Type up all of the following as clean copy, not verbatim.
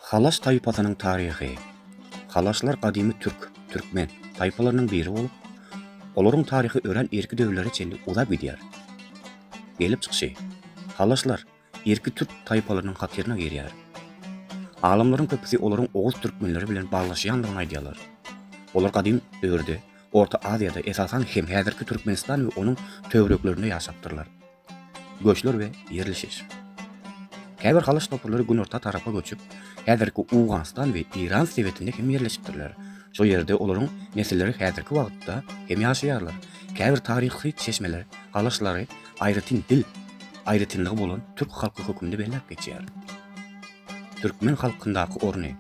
Halaç tayfasının tarihi. Halaçlar kadimi Türkmen tayfalarının biri olup, olorun tarihi ören erki dövrlere çelli uzak gidiyor. Gelip çıkışı. Halaçlar erki Türk tayfalarının hatırına giriyor. Alamların köpüsü olorun Oğuz Türkmenleri bilen bağlaşıyanlığını aydiyalar. Olar kadim dövrde Orta Asya'da esasen hem häzirki Türkmenistan ve onun tövröklerinde yaşaptırlar. Göçler ve yerleşiş. Käbir halaç topurları gün orta tarafa göçüp, häzirki Uganistan ve İran sevetinde hem yerleşipdirler. Şo yerde olaryň nesilleri häzirki wagtda hem ýaşaýarlar. Käbir tarihi çeşmeler halaçlary aýratyn dil, aýratynlygy bolan türk halky hökmünde belläp geçýär. Türkmen halkyndaky orny.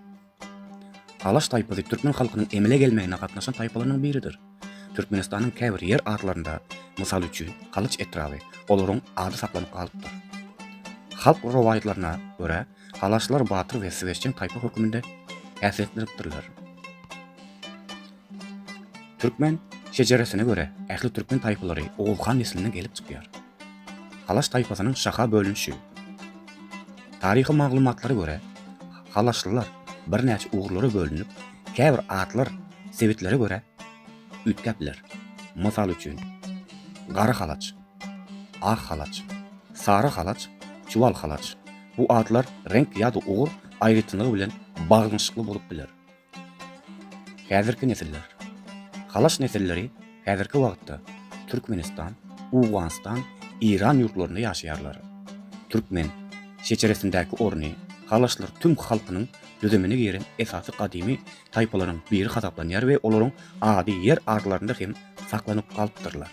Halaç taypasy Türkmen halkynyň emele gelmegine gatnaşan taypalarynyň biridir. Türkmenistanyň käbir yer adlarynda, mysal üçin, Halaç etrafy olaryň ady saklanyp galypdyr. Halk rowayatlaryna görä, halaçlar Batyr we Sveççen taypa hökmünde häsiýetlenipdirler. Türkmen şejeresine göre ähli Türkmen taypalary Oğuzhan neslinden gelip çykýar. Halaç taypasynyň şaha bölünüşi. Tarihi maglumatlara göre halaçlylar bir näçe ugurlara bölünip, käbir atlar sebetlere göre ütkäpler. Mysal üçin, gary halaç, ak halaç, sary halaç, çuval halaç. Bu adlar renk ýa-da ugur aýratynlygy bilen baglanyşykly bolup biler. Häzirki nesiller. Halaç nesilleri häzirki wagtda Türkmenistan, Uganistan, İran ýurtlarynda ýaşaýarlar. Türkmen şeçeresindäki orny halaçlar tüm halkynyň düzemine giren esasy kadimi taypalaryň biri hasaplanýar we olaryň ady yer adlarynda hem saklanyp galypdyrlar.